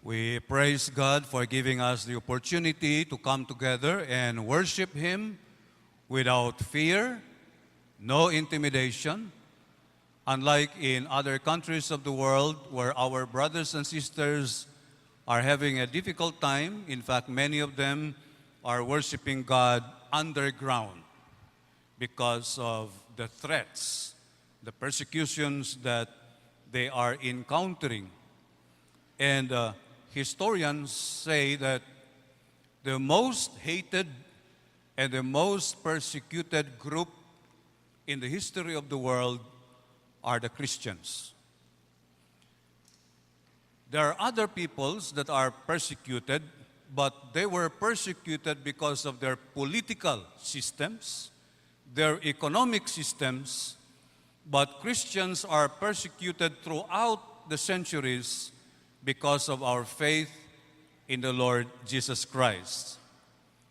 We praise God for giving us the opportunity to come together and worship Him without fear, no intimidation. Unlike in other countries of the world where our brothers and sisters are having a difficult time, in fact, many of them are worshiping God underground because of the threats, the persecutions that they are encountering. And historians say that the most hated and the most persecuted group in the history of the world are the Christians. There are other peoples that are persecuted, but they were persecuted because of their political systems, their economic systems, but Christians are persecuted throughout the centuries because of our faith in the Lord Jesus Christ.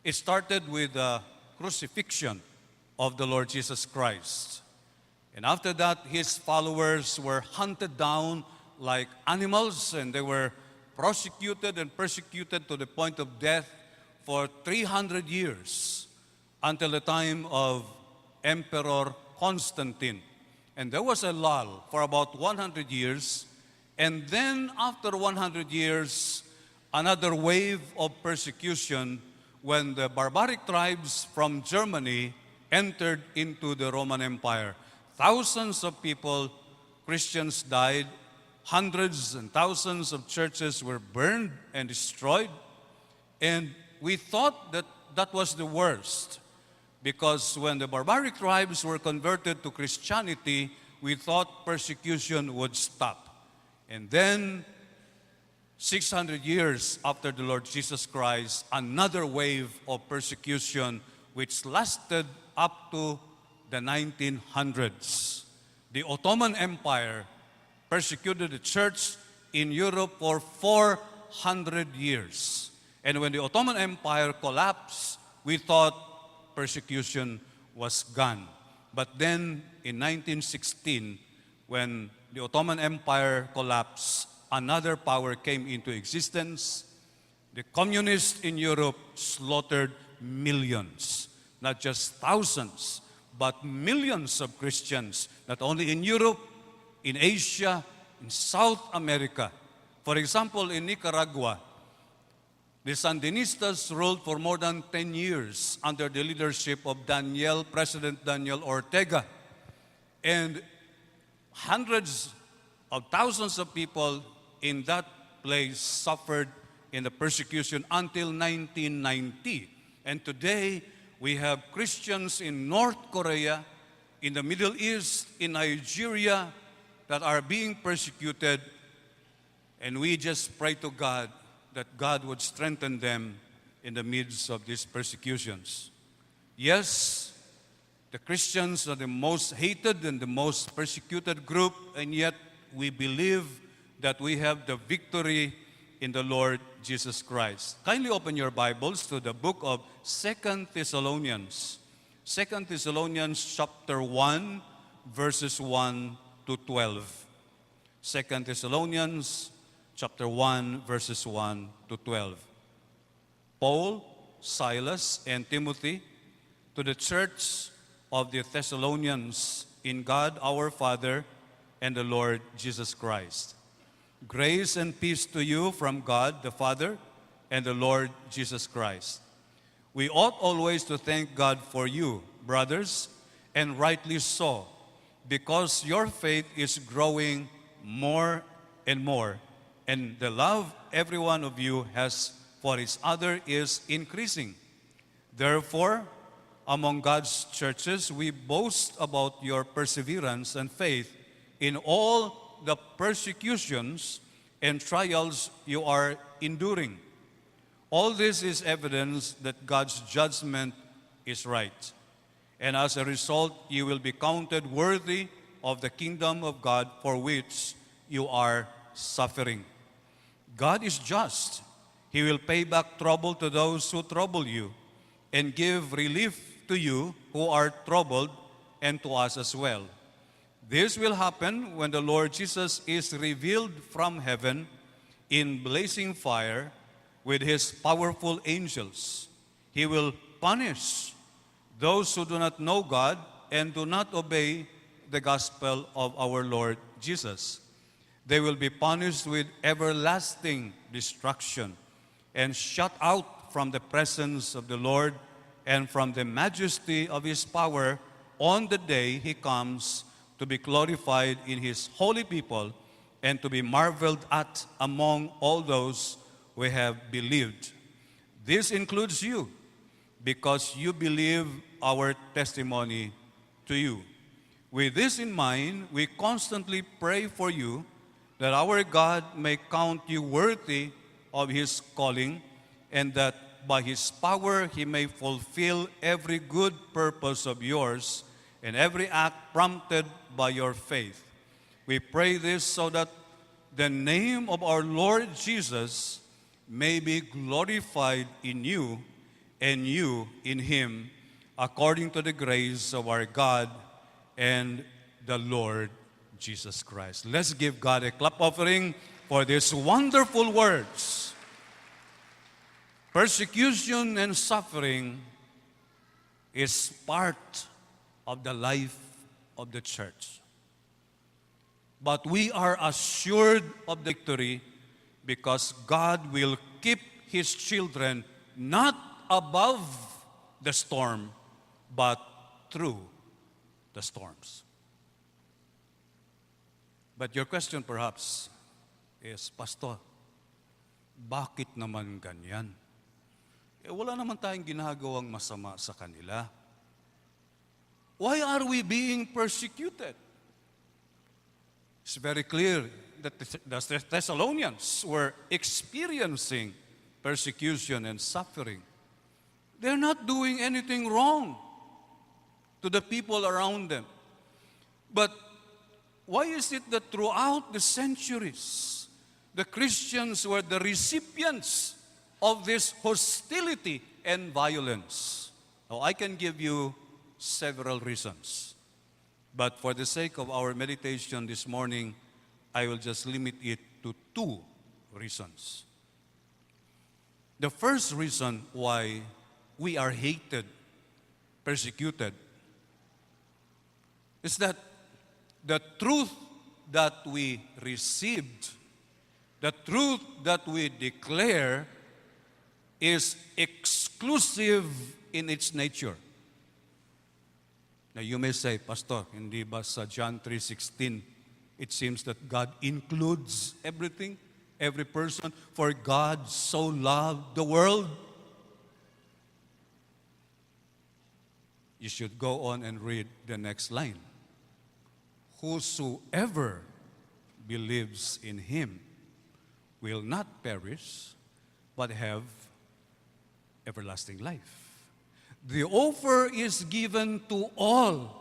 It started with the crucifixion of the Lord Jesus Christ. And after that, His followers were hunted down like animals, and they were prosecuted and persecuted to the point of death for 300 years until the time of Emperor Constantine. And there was a lull for about 100 years. And then after 100 years, another wave of persecution when the barbaric tribes from Germany entered into the Roman Empire. Thousands of people, Christians, died. Hundreds and thousands of churches were burned and destroyed. And we thought that that was the worst, because when the barbaric tribes were converted to Christianity, we thought persecution would stop. And then, 600 years after the Lord Jesus Christ, another wave of persecution which lasted up to the 1900s. The Ottoman Empire persecuted the church in Europe for 400 years. And when the Ottoman Empire collapsed, we thought persecution was gone. But then in 1916, when the Ottoman Empire collapsed, another power came into existence. The communists in Europe slaughtered millions, not just thousands, but millions of Christians, not only in Europe, in Asia, in South America. For example, in Nicaragua, the Sandinistas ruled for more than 10 years under the leadership of President Daniel Ortega. And hundreds of thousands of people in that place suffered in the persecution until 1990. And today, we have Christians in North Korea, in the Middle East, in Nigeria, that are being persecuted. And we just pray to God that God would strengthen them in the midst of these persecutions. Yes, the Christians are the most hated and the most persecuted group, and yet we believe that we have the victory in the Lord Jesus Christ. Kindly open your Bibles to the book of 2 Thessalonians. 2 Thessalonians chapter 1, verses 1 to 12. 2 Thessalonians chapter 1, verses 1 to 12. Paul, Silas, and Timothy, to the church of the Thessalonians in God our Father and the Lord Jesus Christ. Grace and peace to you from God the Father and the Lord Jesus Christ. We ought always to thank God for you, brothers, and rightly so, because your faith is growing more and more, and the love every one of you has for each other is increasing. Therefore, among God's churches, we boast about your perseverance and faith in all the persecutions and trials you are enduring. All this is evidence that God's judgment is right. And as a result, you will be counted worthy of the kingdom of God for which you are suffering. God is just. He will pay back trouble to those who trouble you and give relief to you who are troubled and to us as well. This will happen when the Lord Jesus is revealed from heaven in blazing fire with his powerful angels. He will punish those who do not know God and do not obey the gospel of our Lord Jesus. They will be punished with everlasting destruction and shut out from the presence of the Lord and from the majesty of his power on the day he comes to be glorified in his holy people and to be marveled at among all those who have believed. This includes you, because you believe our testimony to you. With this in mind, we constantly pray for you that our God may count you worthy of his calling, and that by his power he may fulfill every good purpose of yours and every act prompted by your faith. We pray this so that the name of our Lord Jesus may be glorified in you and you in him, according to the grace of our God and the Lord Jesus Christ. Let's give God a clap offering for these wonderful words. Persecution and suffering is part of the life of the church. But we are assured of victory because God will keep his children not above the storm, but through the storms. But your question perhaps is, Pastor, bakit naman ganyan? Wala naman tayong ginagawang masama sa kanila. Why are we being persecuted? It's very clear that the Thessalonians were experiencing persecution and suffering. They're not doing anything wrong to the people around them. But why is it that throughout the centuries, the Christians were the recipients of this hostility and violence? Now, I can give you several reasons. But for the sake of our meditation this morning, I will just limit it to two reasons. The first reason why we are hated, persecuted, is that the truth that we received, the truth that we declare, is exclusive in its nature. Now you may say, Pastor, hindi ba sa John 3:16, it seems that God includes everything, every person, for God so loved the world? You should go on and read the next line. Whosoever believes in him will not perish, but have everlasting life. The offer is given to all,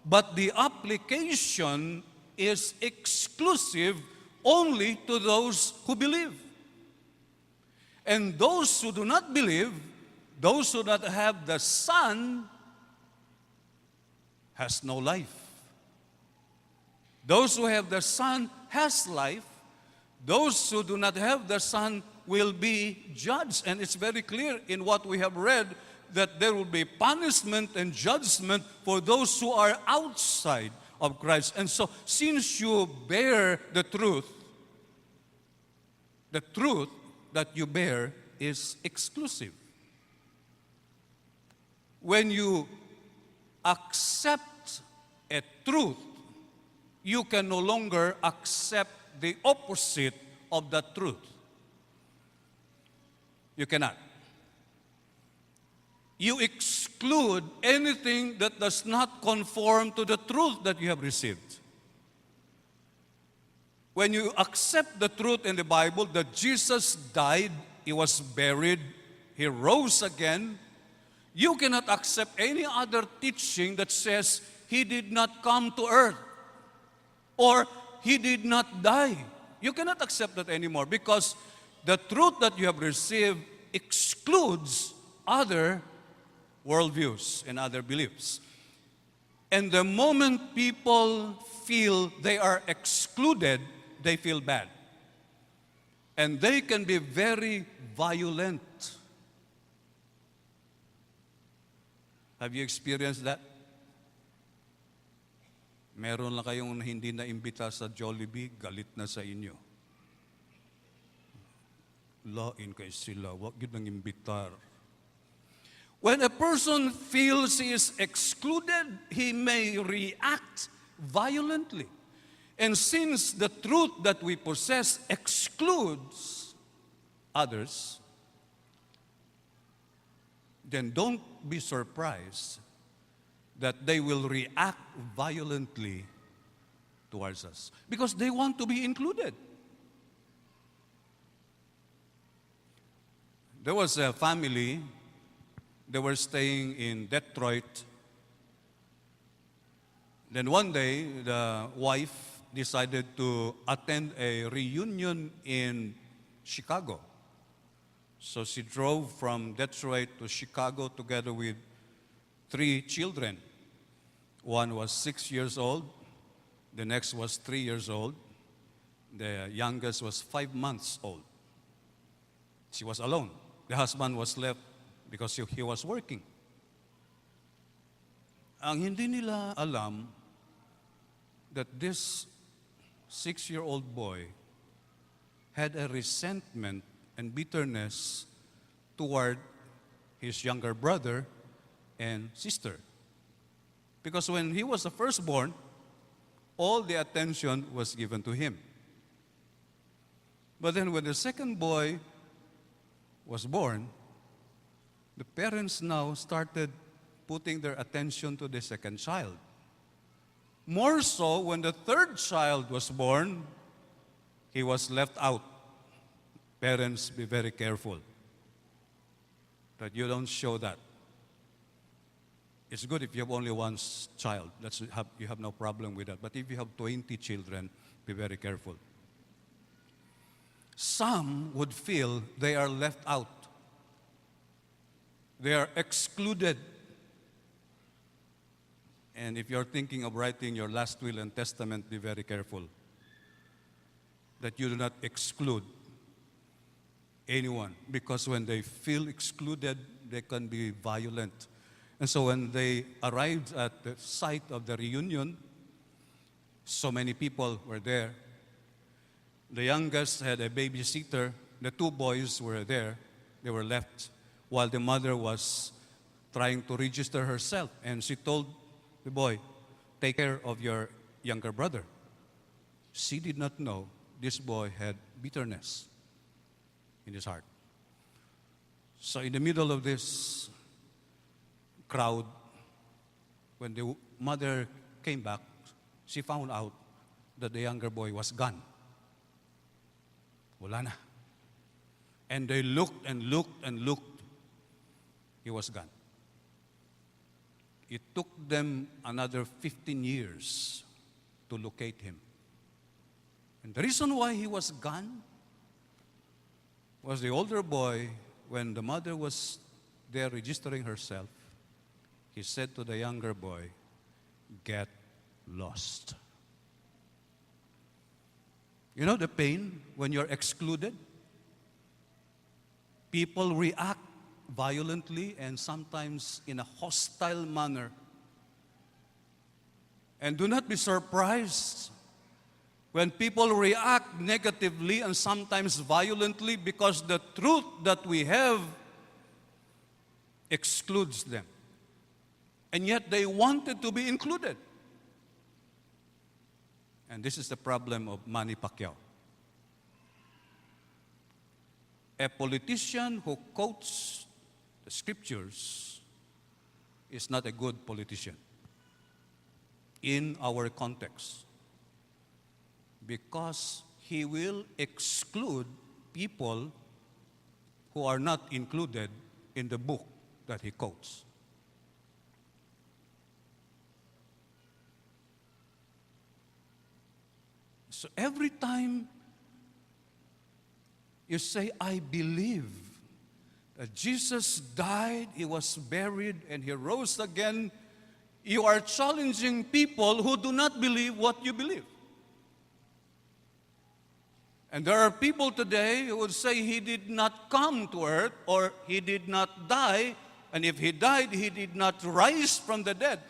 but the application is exclusive only to those who believe. And those who do not believe, those who do not have the Son, has no life. Those who have the Son has life. Those who do not have the Son will be judged. And it's very clear in what we have read that there will be punishment and judgment for those who are outside of Christ. And so, since you bear the truth that you bear is exclusive. When you accept a truth, you can no longer accept the opposite of that truth. You cannot. You exclude anything that does not conform to the truth that you have received. When you accept the truth in the Bible that Jesus died, he was buried, he rose again, you cannot accept any other teaching that says he did not come to earth or he did not die. You cannot accept that anymore because the truth that you have received excludes other worldviews and other beliefs. And the moment people feel they are excluded, they feel bad. And they can be very violent. Have you experienced that? Meron lang kayong hindi na-imbita sa Jollibee, galit na sa inyo. Lain kay sila, wag yun ang imbitar. When a person feels he is excluded, he may react violently. And since the truth that we possess excludes others, then don't be surprised that they will react violently towards us because they want to be included. There was a family, they were staying in Detroit. Then one day, the wife decided to attend a reunion in Chicago. So she drove from Detroit to Chicago together with 3 children. One was 6 years old, the next was 3 years old, the youngest was 5 months old. She was alone. The husband was left because he was working. Ang hindi nila alam that this 6-year-old boy had a resentment and bitterness toward his younger brother and sister. Because when he was the firstborn, all the attention was given to him. But then when the second boy was born, the parents now started putting their attention to the second child. More so, when the third child was born, he was left out. Parents, be very careful that you don't show that. It's good if you have only one child. You have no problem with that. But if you have 20 children, be very careful. Some would feel they are left out. They are excluded. And if you're thinking of writing your last will and testament, be very careful that you do not exclude anyone. Because when they feel excluded, they can be violent. And so when they arrived at the site of the reunion, so many people were there. The youngest had a babysitter. The 2 boys were there. They were left while the mother was trying to register herself. And she told the boy, take care of your younger brother. She did not know this boy had bitterness in his heart. So in the middle of this crowd, when the mother came back, she found out that the younger boy was gone. Wala na. And they looked and looked and looked. He was gone. It took them another 15 years to locate him. And the reason why he was gone was the older boy, when the mother was there registering herself, he said to the younger boy, get lost. You know the pain when you're excluded? People react violently and sometimes in a hostile manner. And do not be surprised when people react negatively and sometimes violently because the truth that we have excludes them. And yet they wanted to be included. And this is the problem of Manny Pacquiao. A politician who quotes the scriptures is not a good politician in our context, because he will exclude people who are not included in the book that he quotes. So every time you say, I believe that Jesus died, he was buried, and he rose again, you are challenging people who do not believe what you believe. And there are people today who would say he did not come to earth or he did not die, and if he died, he did not rise from the dead.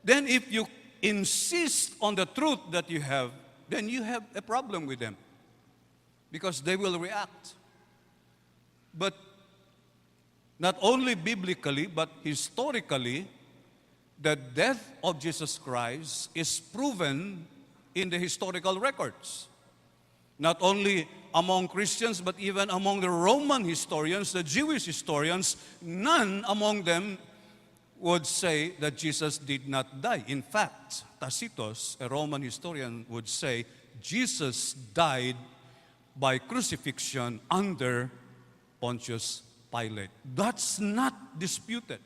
Then if you insist on the truth that you have, then you have a problem with them because they will react. But not only biblically, but historically, the death of Jesus Christ is proven in the historical records. Not only among Christians, but even among the Roman historians, the Jewish historians, none among them would say that Jesus did not die. In fact, Tacitus, a Roman historian, would say Jesus died by crucifixion under Pontius Pilate. That's not disputed.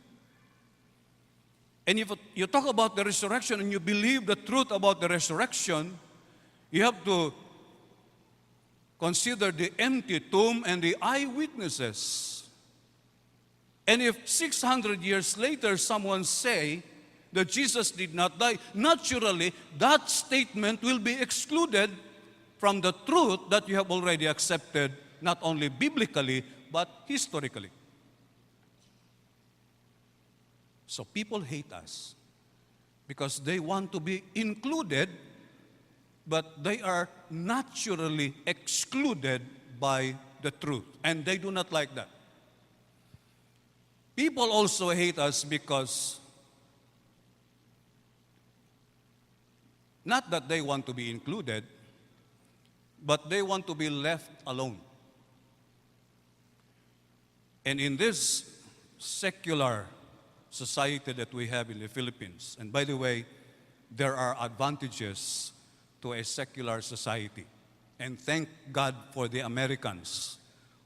And if you talk about the resurrection and you believe the truth about the resurrection, you have to consider the empty tomb and the eyewitnesses. And if 600 years later someone say that Jesus did not die, naturally that statement will be excluded from the truth that you have already accepted, not only biblically, but historically. So people hate us because they want to be included, but they are naturally excluded by the truth, and they do not like that. People also hate us because not that they want to be included, but they want to be left alone. And in this secular society that we have in the Philippines, and by the way, there are advantages to a secular society. And thank God for the Americans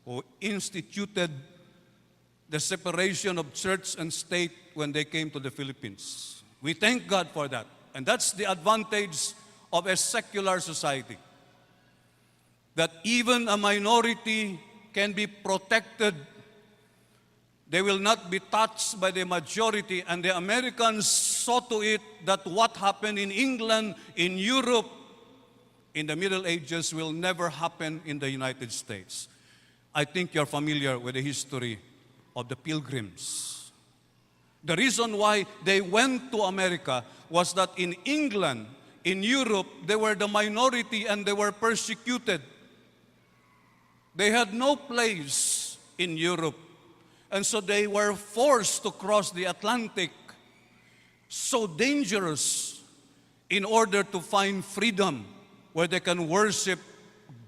who instituted the separation of church and state when they came to the Philippines. We thank God for that. And that's the advantage of a secular society. That even a minority can be protected. They will not be touched by the majority. And the Americans saw to it that what happened in England, in Europe, in the Middle Ages will never happen in the United States. I think you're familiar with the history of the Pilgrims. The reason why they went to America was that in England, in Europe, they were the minority and they were persecuted. They had no place in Europe. And so they were forced to cross the Atlantic, so dangerous, in order to find freedom where they can worship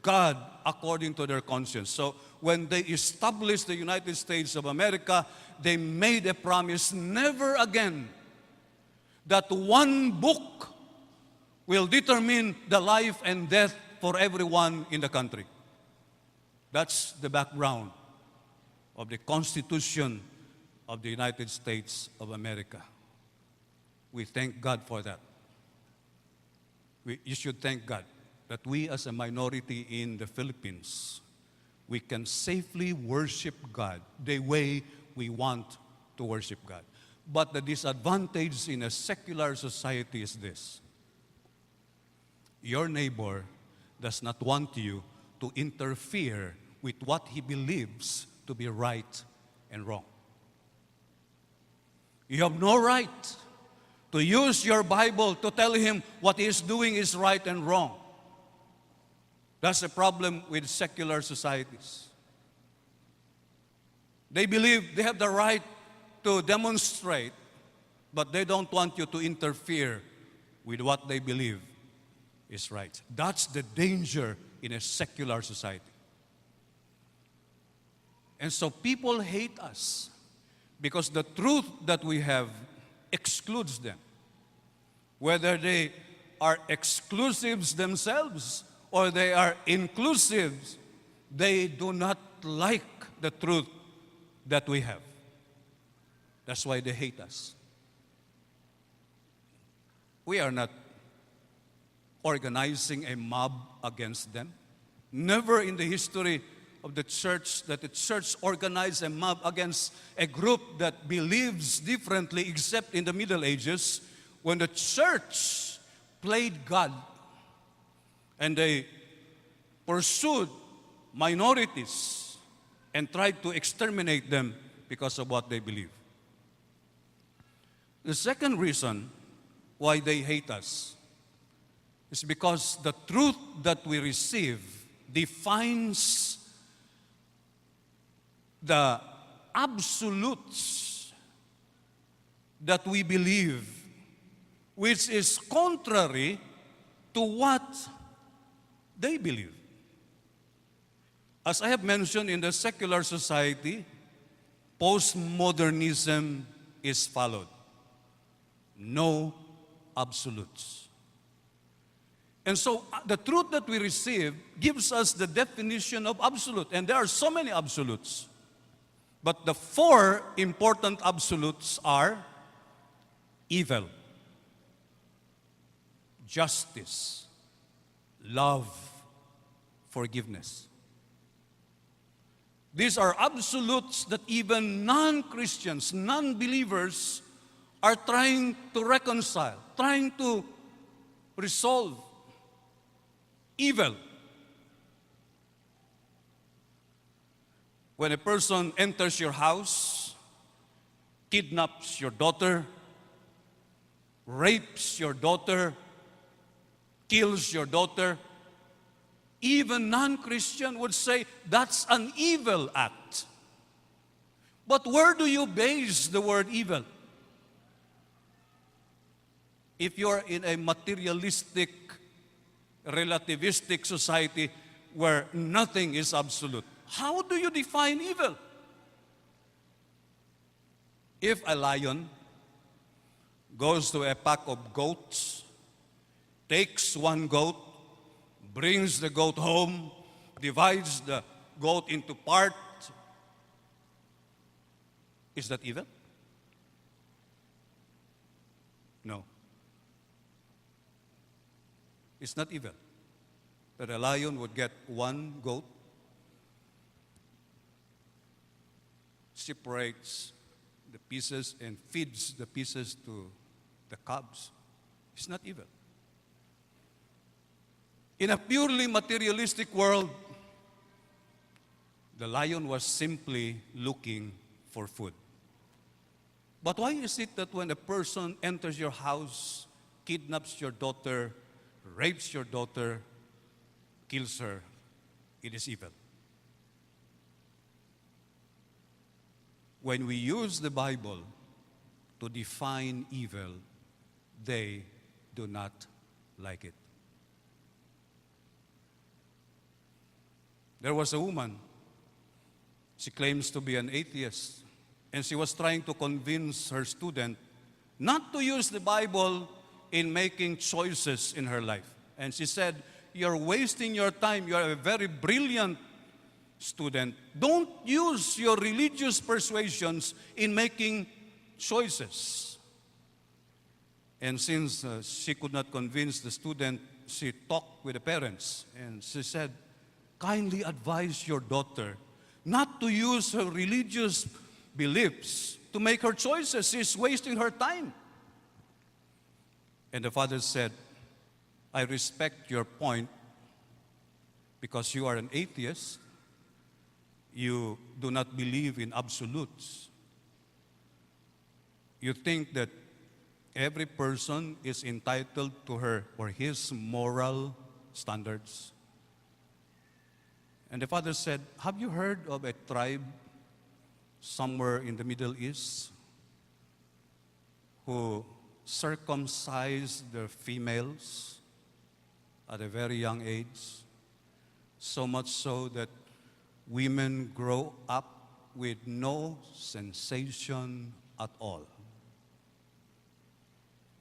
God according to their conscience. So when they established the United States of America, they made a promise never again that one book will determine the life and death for everyone in the country. That's the background of the Constitution of the United States of America. We thank God for that. You should thank God that we as a minority in the Philippines, we can safely worship God the way we want to worship God. But the disadvantage in a secular society is this. Your neighbor does not want you to interfere with what he believes to be right and wrong. You have no right to use your Bible to tell him what he is doing is right and wrong. That's the problem with secular societies. They believe they have the right to demonstrate, but they don't want you to interfere with what they believe is right. That's the danger in a secular society. And so people hate us because the truth that we have excludes them. Whether they are exclusives themselves or they are inclusives, they do not like the truth that we have. That's why they hate us. We are not organizing a mob against them. Never in the history of the church that the church organized a mob against a group that believes differently, except in the Middle Ages when the church played God and they pursued minorities and tried to exterminate them because of what they believe. The second reason why they hate us is because the truth that we receive defines the absolutes that we believe, which is contrary to what they believe. As I have mentioned, in the secular society, postmodernism is followed. No absolutes. And so the truth that we receive gives us the definition of absolute. And there are so many absolutes. But the four important absolutes are evil, justice, love, forgiveness. These are absolutes that even non-Christians, non-believers are trying to reconcile, trying to resolve. Evil. When a person enters your house, kidnaps your daughter, rapes your daughter, kills your daughter, even non-Christian would say that's an evil act. But where do you base the word evil? If you're in a materialistic, relativistic society where nothing is absolute, how do you define evil? If a lion goes to a pack of goats, takes one goat, brings the goat home, divides the goat into parts, is that evil? No. It's not evil that a lion would get one goat, separates the pieces and feeds the pieces to the cubs. It's not evil. In a purely materialistic world, the lion was simply looking for food. But why is it that when a person enters your house, kidnaps your daughter, rapes your daughter, kills her, it is evil? When we use the Bible to define evil, they do not like it. There was a woman, she claims to be an atheist, and she was trying to convince her student not to use the Bible in making choices in her life. And she said, "You're wasting your time. You're a very brilliant student. Don't use your religious persuasions in making choices." And since she could not convince the student, she talked with the parents. And she said, "Kindly advise your daughter not to use her religious beliefs to make her choices. She's wasting her time." And the father said, "I respect your point because you are an atheist. You do not believe in absolutes. You think that every person is entitled to her or his moral standards." And the father said, "Have you heard of a tribe somewhere in the Middle East who circumcised their females at a very young age, so much so that women grow up with no sensation at all?"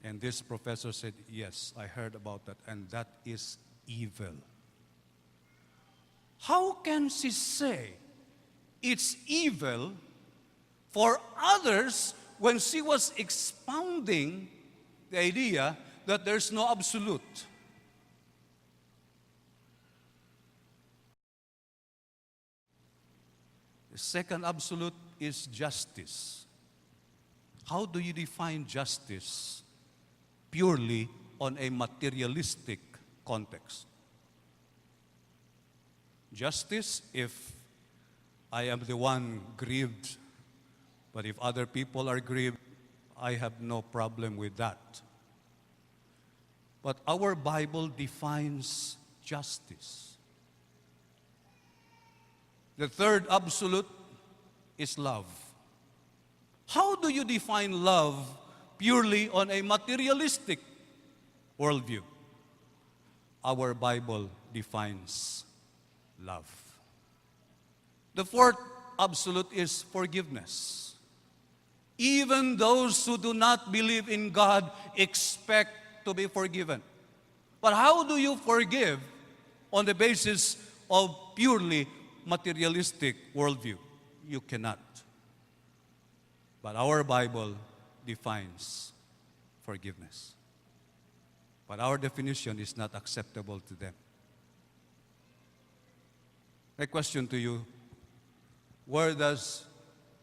And this professor said, "Yes, I heard about that, and that is evil." How can she say it's evil for others when she was expounding the idea that there's no absolute? The second absolute is justice. How do you define justice purely on a materialistic context? justice if I am the one grieved, but if other people are grieved, I have no problem with that. But our Bible defines justice. The third absolute is love. How do you define love purely on a materialistic worldview? Our Bible defines love. The fourth absolute is forgiveness. Even those who do not believe in God expect to be forgiven. But how do you forgive on the basis of purely materialistic worldview? You cannot. But our Bible defines forgiveness. But our definition is not acceptable to them. My question to you, where does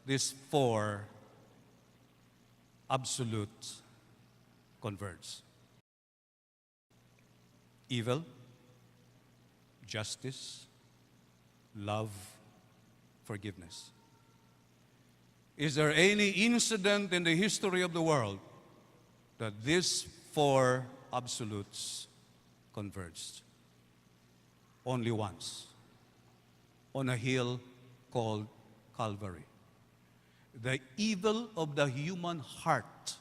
these four absolutes converge? Evil, justice, love, forgiveness. Is there any incident in the history of the world that these four absolutes converged? Only once, on a hill called Calvary. The evil of the human heart,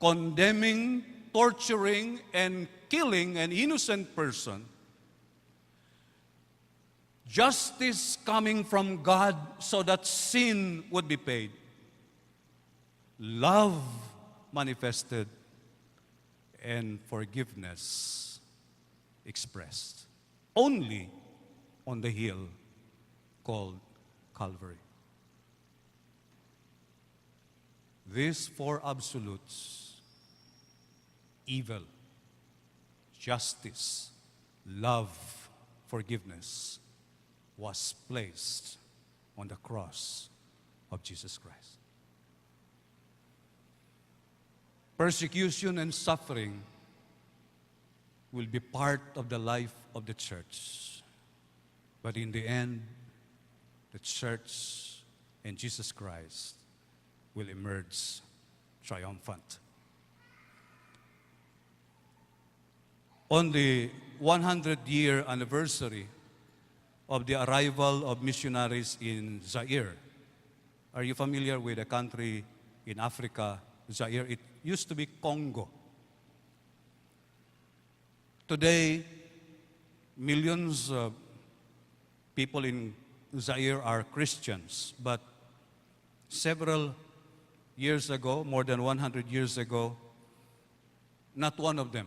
condemning, torturing, and killing an innocent person, justice coming from God so that sin would be paid, love manifested, and forgiveness expressed. Only on the hill called Calvary. These four absolutes, evil, justice, love, forgiveness, was placed on the cross of Jesus Christ. Persecution and suffering will be part of the life of the church. But in the end, the church and Jesus Christ will emerge triumphant. On the 100-year anniversary of the arrival of missionaries in Zaire. Are you familiar with a country in Africa, Zaire? It used to be Congo. Today, millions of people in Zaire are Christians, but several years ago, more than 100 years ago, not one of them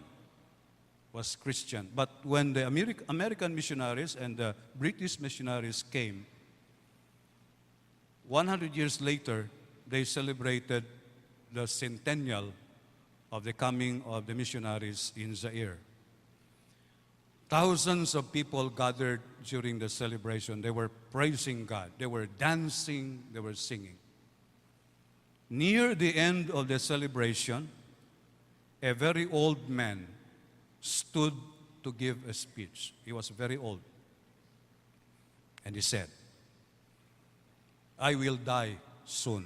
was Christian. But when the American missionaries and the British missionaries came, 100 years later, they celebrated the centennial of the coming of the missionaries in Zaire. Thousands of people gathered during the celebration. They were praising God. They were dancing. They were singing. Near the end of the celebration, a very old man stood to give a speech. He was very old. And he said, I will die soon,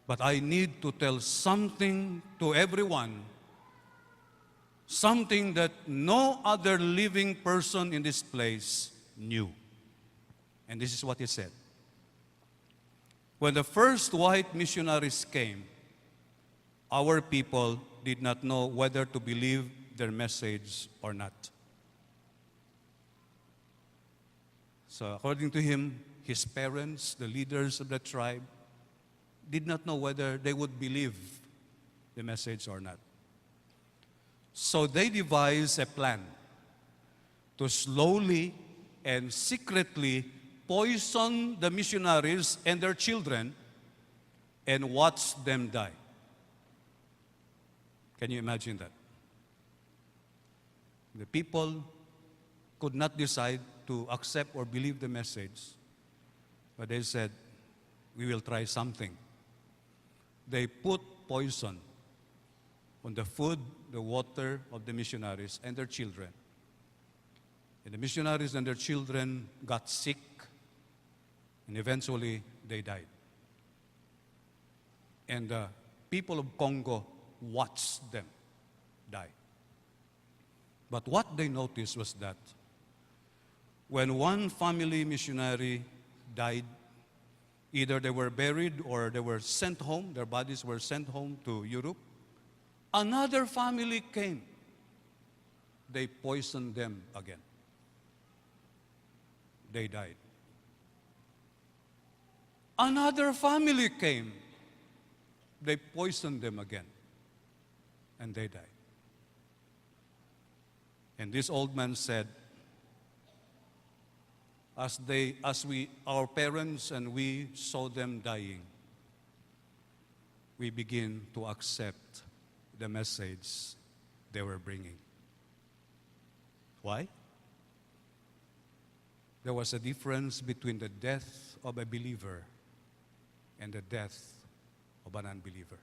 but I need to tell something to everyone, something that no other living person in this place knew. And this is what he said. When the first white missionaries came, our people did not know whether to believe their message or not. So according to him, his parents, the leaders of the tribe, did not know whether they would believe the message or not. So they devised a plan to slowly and secretly poison the missionaries and their children and watch them die. Can you imagine that? The people could not decide to accept or believe the message, but they said, we will try something. They put poison on the food, the water of the missionaries and their children. And the missionaries and their children got sick, and eventually they died. And the people of Congo watched them die. But what they noticed was that when one family missionary died, either they were buried or they were sent home, their bodies were sent home to Europe, another family came. They poisoned them again. They died. Another family came. They poisoned them again. And they died. And this old man said, our parents and we saw them dying, we begin to accept the message they were bringing. Why? There was a difference between the death of a believer and the death of an unbeliever.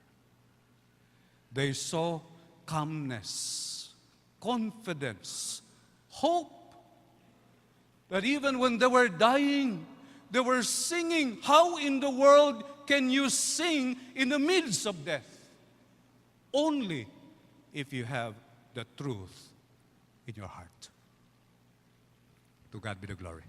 They saw calmness, confidence, hope. That even when they were dying, they were singing. How in the world can you sing in the midst of death? Only if you have the truth in your heart. To God be the glory.